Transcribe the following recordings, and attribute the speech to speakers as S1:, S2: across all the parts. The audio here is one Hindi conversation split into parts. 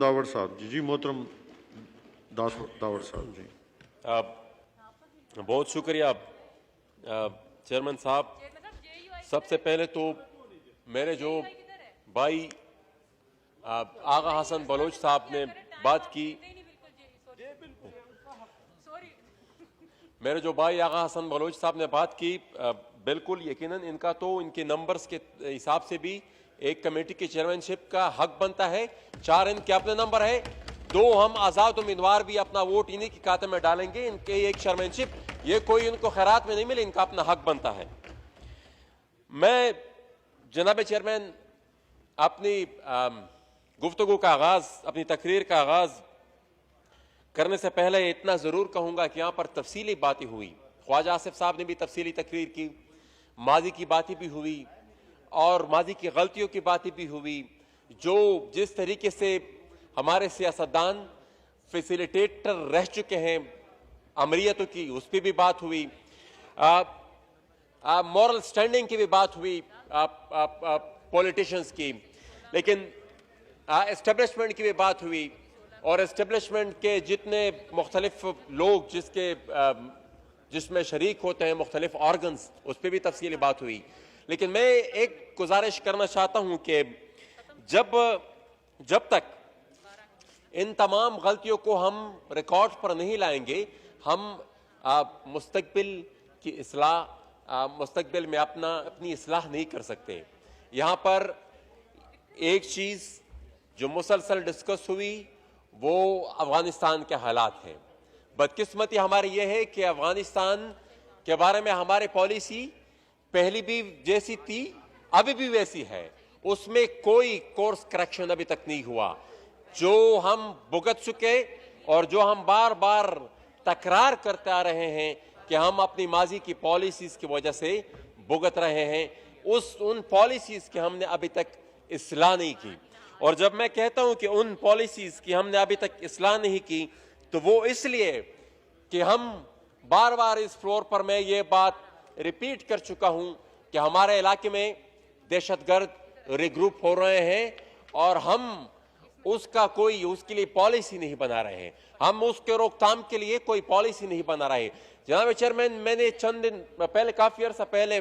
S1: दावड़ साहब जी। जी मोहतरम दावड़ साहब जी।
S2: बहुत शुक्रिया चेयरमैन साहब। सबसे पहले तो मेरे जो भाई आगा हसन बलोच साहब ने बात की, मेरे जो भाई आगा हसन बलोच साहब ने बात की, बिल्कुल यकीनन इनका तो इनके नंबर्स के हिसाब से भी एक कमेटी की चेयरमैनशिप का हक बनता है। 4 इनके अपने नंबर है, 2 हम आज़ाद उम्मीदवार भी अपना वोट इन्हीं के खाते में डालेंगे। इनके एक चेयरमैनशिप, ये कोई इनको खैरात में नहीं मिले, इनका अपना हक बनता है। मैं जनाब चेयरमैन अपनी गुफ्तगू का आगाज, अपनी तकरीर का आगाज करने से पहले इतना जरूर कहूंगा कि यहां पर तफसीली बातें हुई। ख्वाजा आसिफ साहब ने भी तफसीली तकरीर की, माजी की बातें भी हुई और माजी की गलतियों की बातें भी हुई। जो जिस तरीके से हमारे सियासतदान फैसिलिटेटर रह चुके हैं अमरीयतों की, उस पर भी बात हुई। मॉरल स्टैंडिंग की भी बात हुई पॉलिटिशियंस की, लेकिन एस्टेब्लिशमेंट की भी बात हुई और एस्टेब्लिशमेंट के जितने मुख्तलिफ लोग जिसमें शरीक होते हैं, मुख्तलिफ ऑर्गन्स, उस पर भी तफसीली बात हुई। लेकिन मैं एक गुजारिश करना चाहता हूं कि जब तक इन तमाम गलतियों को हम रिकॉर्ड पर नहीं लाएंगे, हम मुस्तकबिल की मुस्तकबिल में अपनी इस्लाह नहीं कर सकते। यहां पर एक चीज जो मुसलसल डिस्कस हुई वो अफगानिस्तान के हालात हैं। बदकिस्मती हमारी यह है कि अफगानिस्तान के बारे में हमारी पॉलिसी पहली भी जैसी थी अभी भी वैसी है, उसमें कोई कोर्स करेक्शन अभी तक नहीं हुआ। जो हम भुगत चुके और जो हम बार बार तकरार करते आ रहे हैं कि हम अपनी माजी की पॉलिसीज की वजह से भुगत रहे हैं, उन पॉलिसीज की हमने अभी तक इस्लाह नहीं की। और जब मैं कहता हूं कि उन पॉलिसीज की हमने अभी तक इस्लाह नहीं की, तो वो इसलिए कि हम बार बार इस फ्लोर पर मैं ये बात रिपीट कर चुका हूं कि हमारे इलाके में दहशतगर्द रिग्रुप हो रहे हैं और हम उसके लिए पॉलिसी नहीं बना रहे हैं, हम उसके रोकथाम के लिए कोई पॉलिसी नहीं बना रहे। जनाब चेयरमैन, मैंने चंद दिन पहले, काफी अर्सा पहले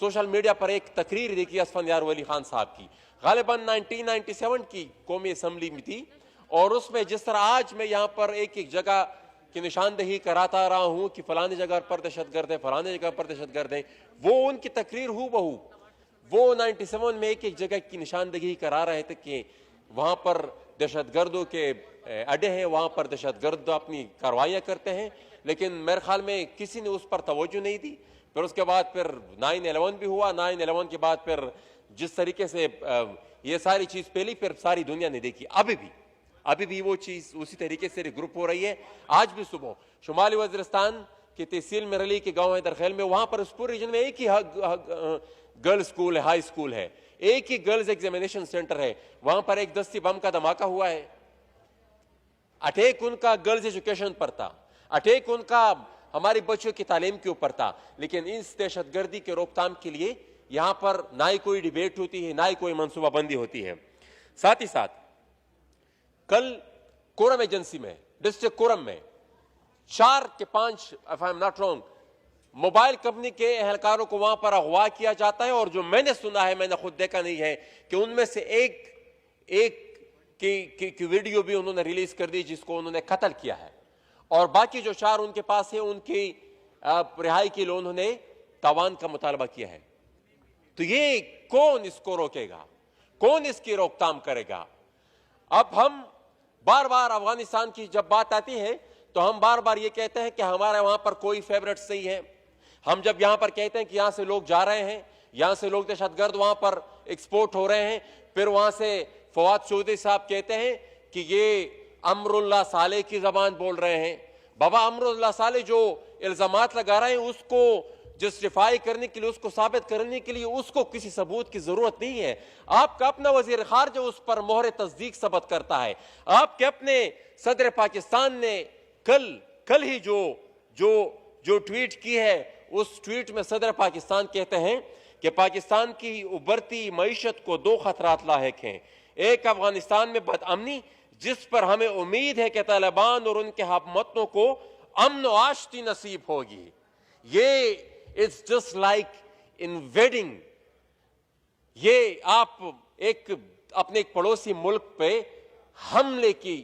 S2: सोशल मीडिया पर एक तकरीर देखी असफंदियार वली खान साहब की, गालिबन 1997 की कौमी असम्बली में थी, और उसमें जिस तरह आज मैं यहाँ पर एक एक जगह की निशानदेही कराता रहा हूँ कि फलानी जगह पर दहशतगर्द है, फलानी जगह पर दहशतगर्द है, वो उनकी तकरीर हूबहू वो 97 में एक एक जगह की निशानदेही करा रहे थे कि वहां पर दहशतगर्दों के अड्डे हैं, वहां पर दहशतगर्द अपनी कार्रवाइयां करते हैं। लेकिन मेरे ख्याल में किसी ने उस पर तवज्जो नहीं दी। फिर उसके बाद फिर 9/11 भी हुआ। 9/11 के बाद फिर जिस तरीके से ये सारी चीज पहली फिर सारी दुनिया ने देखी, अभी भी वो चीज उसी तरीके से रिग्रुप हो रही है। आज भी सुबह शुमाली वजीरिस्तान की तहसील में रली के गांव है दरखेल में, वहां पर उस पूरे रीजन में एक ही गर्ल्स स्कूल है, हाई स्कूल है, एक ही गर्ल्स एग्जामिनेशन सेंटर है। वहां पर एक दस्ती बम का धमाका हुआ है। अटैक उनका गर्ल्स एजुकेशन पर था, अटैक उनका हमारी बच्चों की तालीम के ऊपर था। लेकिन इस दहशतगर्दी के रोकथाम के लिए यहां पर ना ही कोई डिबेट होती है, ना ही कोई मनसूबाबंदी होती है। साथ ही साथ कल कोरम एजेंसी में, डिस्ट्रिक्ट कोरम में 4 के 5 if I am not wrong mobile company के एहलकारों को वहां पर अगवा किया जाता है। और जो मैंने सुना है, मैंने खुद देखा नहीं है, कि उनमें से एक की वीडियो भी उन्होंने रिलीज कर दी जिसको उन्होंने कत्ल किया है, और बाकी जो 4 उनके पास है उनकी रिहाई के लिए उन्होंने तावान का मुतालबा किया है। तो ये कौन इसको रोकेगा, कौन इसकी रोकथाम करेगा? अब हम बार बार अफगानिस्तान की जब बात आती है तो हम बार बार ये कहते हैं कि हमारे वहां पर कोई फेवरेट्स नहीं है। हम जब यहां पर कहते हैं कि यहां से लोग जा रहे हैं, यहां से लोग दहशतगर्द वहां पर एक्सपोर्ट हो रहे हैं, फिर वहां से फवाद चौधरी साहब कहते हैं कि ये अमरुल्लाह साले की जबान बोल रहे हैं। बाबा, अमरुल्लाह साले जो इल्जामात लगा रहे हैं उसको जस्टिफाई करने के लिए, उसको साबित करने के लिए उसको किसी सबूत की जरूरत नहीं है। आपका अपना वजीर खारजा उस पर मोहर तस्दीक सबत करता है। आपके अपने सदर पाकिस्तान ने कल ही जो ट्वीट की है, उस ट्वीट में सदर पाकिस्तान कहते हैं कि पाकिस्तान की उभरती मईशत को 2 खतरात लाहिक हैं। एक, अफगानिस्तान में बदअमनी जिस पर हमें उम्मीद है कि तालिबान और उनके हमवतनों को अमन और आश्ती नसीब होगी। ये इट्स जस्ट लाइक इन्वेडिंग, ये आप अपने एक पड़ोसी मुल्क पे हमले की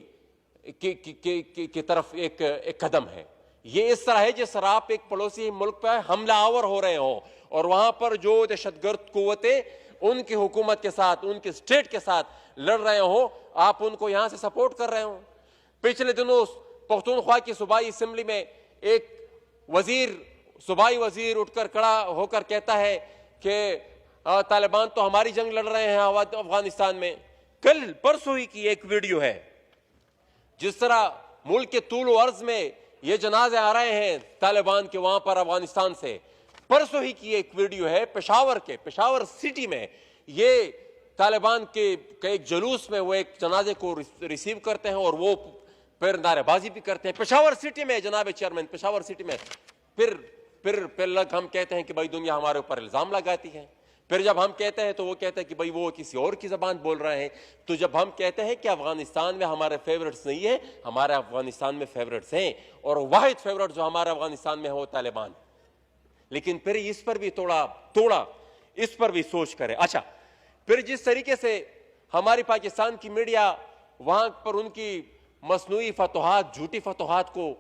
S2: तरफ एक कदम है। ये इस तरह है जिस तरह आप एक पड़ोसी मुल्क पर हमलावर हो रहे हो और वहां पर जो दहशतगर्द कुव्वतें उनकी हुकूमत के साथ, उनके स्टेट के साथ लड़ रहे हो, आप उनको यहां से सपोर्ट कर रहे हो। पिछले दिनों पख्तूनख्वा की सूबाई असेंबली में एक सूबाई वजीर उठकर खड़ा होकर कहता है कि तालिबान तो हमारी जंग लड़ रहे हैं अफगानिस्तान में। कल परसों ही की एक वीडियो है, जिस तरह मुल्क के तूल और अर्ज में ये जनाजे आ रहे हैं तालिबान के वहां पर अफगानिस्तान से। परसों ही की एक वीडियो है पेशावर सिटी में, ये तालिबान के एक जुलूस में वो एक जनाजे को रिसीव करते हैं और वो फिर नारेबाजी भी करते हैं पेशावर सिटी में। जनाब चेयरमैन, पेशावर सिटी में फिर लग हम कहते हैं कि भाई दुनिया हमारे ऊपर इल्जाम लगाती है। फिर जब हम कहते हैं तो वो कहते हैं कि भाई वो किसी और की जबान बोल रहे हैं। तो जब हम कहते हैं कि अफगानिस्तान में हमारे फेवरेट्स नहीं है, हमारे अफगानिस्तान में फेवरेट्स हैं और वाहिद फेवरेट जो हमारे अफगानिस्तान में है वो तालिबान। लेकिन फिर इस पर भी थोड़ा इस पर भी सोच करें। अच्छा, फिर जिस तरीके से हमारी पाकिस्तान की मीडिया वहां पर उनकी मसनूई फतोहात, झूठी फतोहात को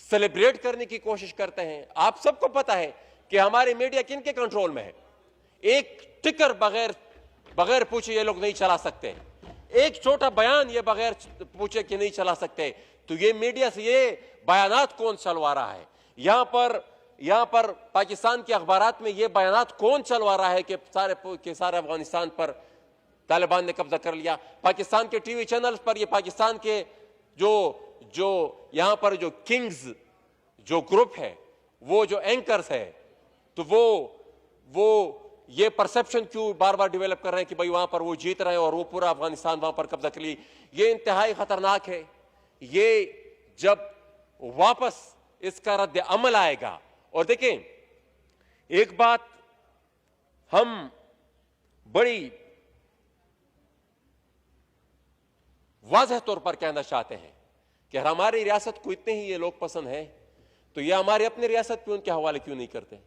S2: सेलिब्रेट करने की कोशिश करते हैं। आप सबको पता है कि हमारी मीडिया किनके कंट्रोल में है। एक टिकर बगैर पूछे ये लोग नहीं चला सकते, एक छोटा बयान ये बगैर पूछे कि नहीं चला सकते। तो ये मीडिया से ये बयानात कौन चलवा रहा है? यहां पर पाकिस्तान के अखबारात में ये बयानात कौन चलवा रहा है कि सारे अफगानिस्तान पर तालिबान ने कब्जा कर लिया। पाकिस्तान के टीवी चैनल्स पर ये पाकिस्तान के जो यहां पर जो किंग्स जो ग्रुप है, वो जो एंकर्स है, तो वो ये परसेप्शन क्यों बार बार डेवलप कर रहे हैं कि भाई वहां पर वो जीत रहे हैं और वो पूरा अफगानिस्तान वहां पर कब्जा कर ली। ये इंतहाई खतरनाक है। ये जब वापस इसका रद्द अमल आएगा, और देखें एक बात हम बड़ी वाज़ेह तौर पर कहना चाहते हैं कि हमारी रियासत को इतने ही ये लोग पसंद है, तो ये हमारी अपनी रियासत पे उनके हवाले क्यों नहीं करते?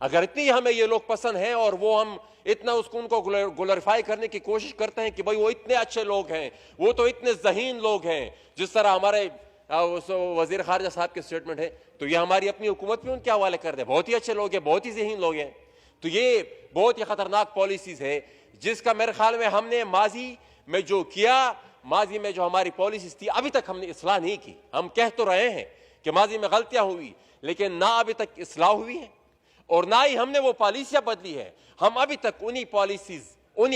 S2: अगर इतनी हमें ये लोग पसंद हैं और वो हम इतना उनको ग्लोरीफाई करने की कोशिश करते हैं कि भाई वो इतने अच्छे लोग हैं, वो तो इतने ज़हीन लोग हैं, जिस तरह हमारे वजीर खारजा साहब के स्टेटमेंट है, तो ये हमारी अपनी हुकूमत भी उनके हवाले कर दे। बहुत ही अच्छे लोग हैं, बहुत ही ज़हीन लोग हैं। तो ये बहुत ही खतरनाक पॉलिसीज है, जिसका मेरे ख्याल में हमने माजी में जो किया, माजी में जो हमारी पॉलिसीज थी, अभी तक हमने इस्लाह नहीं की। हम कह तो रहे हैं कि माजी में गलतियां हुई, लेकिन ना अभी तक इस्लाह हुई है और ना ही हमने वो पॉलिसियां बदली है। हम अभी तक उन्हीं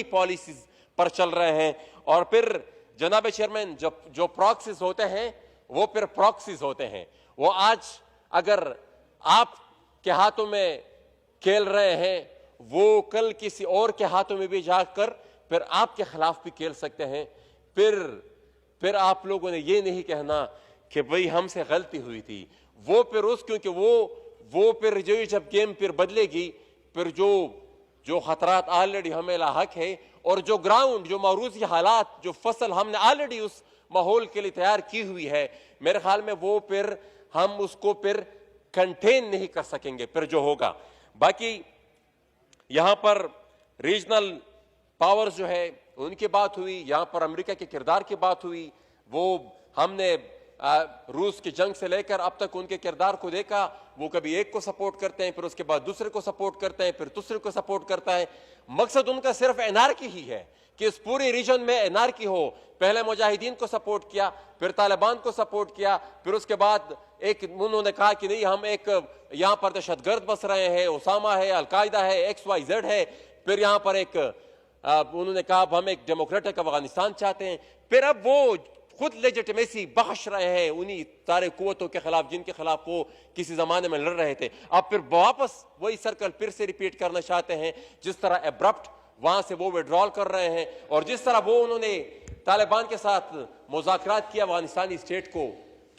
S2: पॉलिसीज पर चल रहे हैं। और फिर जनाब चेयरमैन, जो प्रॉक्सीज होते हैं वो फिर प्रॉक्सीज होते हैं। वो आज अगर आपके हाथों में खेल रहे हैं, वो कल किसी और के हाथों में भी जाकर फिर आपके खिलाफ भी खेल सकते हैं। फिर आप लोगों ने ये नहीं कहना कि भाई हमसे गलती हुई थी। वो फिर क्योंकि वो फिर जब गेम फिर बदलेगी, फिर जो खतरात ऑलरेडी हमें लाहक है और जो ग्राउंड, जो मौरूसी हालात, जो फसल हमने ऑलरेडी उस माहौल के लिए तैयार की हुई है, मेरे ख्याल में वो फिर हम उसको फिर कंटेन नहीं कर सकेंगे फिर जो होगा। बाकी यहां पर रीजनल पावर्स जो है उनकी बात हुई, यहां पर अमेरिका के किरदार की बात हुई। वो हमने रूस की जंग से लेकर अब तक उनके किरदार को देखा। वो कभी एक को सपोर्ट करते हैं, फिर उसके बाद दूसरे को सपोर्ट करते हैं, फिर दूसरे को सपोर्ट करता है। मकसद उनका सिर्फ एनार्की ही है कि इस पूरे रीजन में एनार्की हो। पहले मुजाहिदीन को सपोर्ट किया, फिर तालिबान को सपोर्ट किया, फिर उसके बाद उन्होंने कहा कि नहीं, हम यहां पर दहशतगर्द बस रहे हैं, उसामा है, अलकायदा है, XYZ है। फिर यहां पर उन्होंने कहा अब हम एक डेमोक्रेटिक अफगानिस्तान चाहते हैं। फिर अब वो खुद लेजिटिमेसी बख्श रहे हैं उन्हीं सारे कुव्वतों के खिलाफ जिनके खिलाफ वो किसी जमाने में लड़ रहे थे। अब फिर वापस वही सर्कल फिर से रिपीट करना चाहते हैं। जिस तरह एब्रप्ट वहां से वो विड्रॉल कर रहे हैं और जिस तरह वो उन्होंने तालिबान के साथ मुज़ाकरात किया अफगानिस्तानी स्टेट को,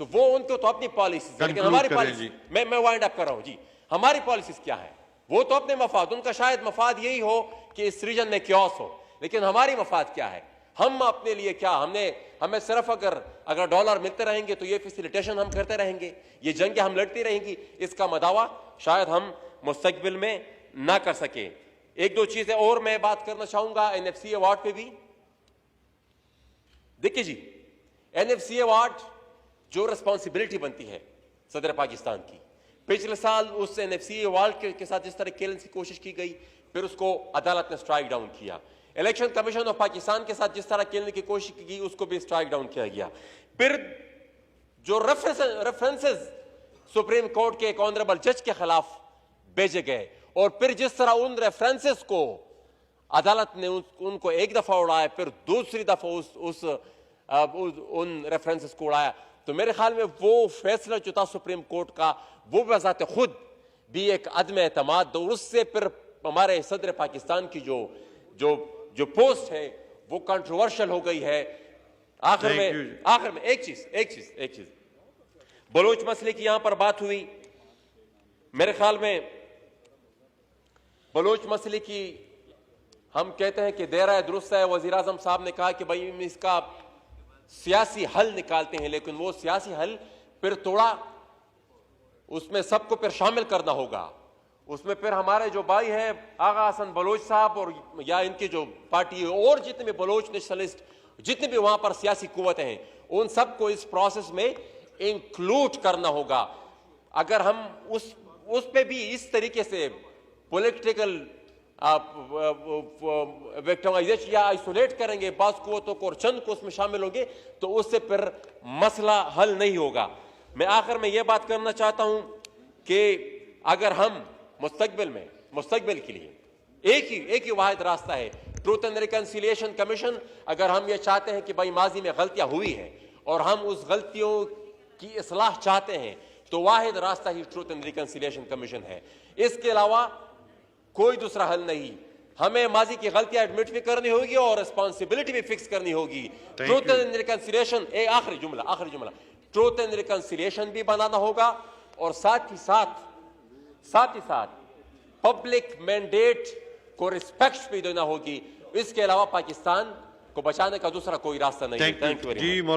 S2: तो वो उनको तो अपनी पॉलिसी, लेकिन हमारी पॉलिसी, मैं वाइंड अप कर रहा हूं जी, हमारी पॉलिसीज क्या है? वो तो अपने मफाद, उनका शायद मफाद यही हो कि इस रीजन में क्योस हो, लेकिन हमारी मफाद क्या है? हम अपने लिए क्या, हमें सिर्फ अगर डॉलर मिलते रहेंगे तो ये फैसिलिटेशन हम करते रहेंगे, ये जंगें हम लड़ती रहेंगी, इसका मदावा शायद हम मुस्तकबिल में ना कर सके। एक दो चीजें और मैं बात करना चाहूंगा एनएफसी अवार्ड पे भी। देखिए जी, एनएफसी अवार्ड जो रिस्पॉन्सिबिलिटी बनती है सदर पाकिस्तान की, पिछले साल उस एनएफसी अवार्ड के साथ जिस तरह खेलने की कोशिश की गई, फिर उसको अदालत ने स्ट्राइक डाउन किया। इलेक्शन कमीशन ऑफ पाकिस्तान के साथ जिस तरह खेलने की कोशिश की गई, उसको भी स्ट्राइक डाउन किया गया। फिर जो रेफरेंसेस सुप्रीम कोर्ट के एक ऑनरेबल जज के खिलाफ भेजे गए, और फिर जिस तरह उन रेफरेंसेस को अदालत ने उनको एक दफा उड़ाया, फिर दूसरी दफा उन रेफरेंसेस को उड़ाया, तो मेरे ख्याल में वो फैसला जो था सुप्रीम कोर्ट का, वो बजाते खुद भी एक अदम एतमाद, और उससे फिर हमारे सदर पाकिस्तान की जो पोस्ट है वो कंट्रोवर्शियल हो गई है। आखिर में एक चीज बलोच मसले की यहां पर बात हुई। मेरे ख्याल में बलोच मसले की हम कहते हैं कि देर है दुरुस्त है। वजीर आजम साहब ने कहा कि भाई इसका सियासी हल निकालते हैं, लेकिन वो सियासी हल फिर थोड़ा उसमें सबको फिर शामिल करना होगा। उसमें फिर हमारे जो भाई हैं आगा हसन बलोच साहब और या इनकी जो पार्टी और जितने भी बलोच नेशनलिस्ट, जितने भी वहां पर सियासी कुव्वतें हैं, उन सबको इस प्रोसेस में इंक्लूड करना होगा। अगर हम उस पे भी इस तरीके से पॉलिटिकल विक्टिमाइजेशन या आइसोलेट करेंगे बास कुव्वतों को और चंद को उसमें शामिल होंगे, तो उससे फिर मसला हल नहीं होगा। मैं आखिर में यह बात करना चाहता हूं कि अगर हम मुस्तकबिल के लिए एक ही वाहिद रास्ता है, ट्रूथ एंड रिकंसिलिएशन कमीशन। अगर हम ये चाहते हैं कि भाई माजी में गलतियां हुई हैं और हम उस गलतियों की इस्लाह चाहते हैं, तो वाहिद रास्ता ही ट्रूथ एंड रिकंसिलिएशन कमीशन है। इसके अलावा कोई दूसरा हल नहीं। हमें माजी की गलतियां एडमिट भी करनी होगी और रिस्पॉन्सिबिलिटी भी फिक्स करनी होगी। ट्रूथ एंड रिकंसिलिएशन, आखिरी जुमला, ट्रूथ एंड रिकंसिलिएशन भी बनाना होगा, और साथ ही साथ पब्लिक मैंडेट को रिस्पेक्ट भी देना होगी। इसके अलावा पाकिस्तान को बचाने का दूसरा कोई रास्ता नहीं है। Thank you very much.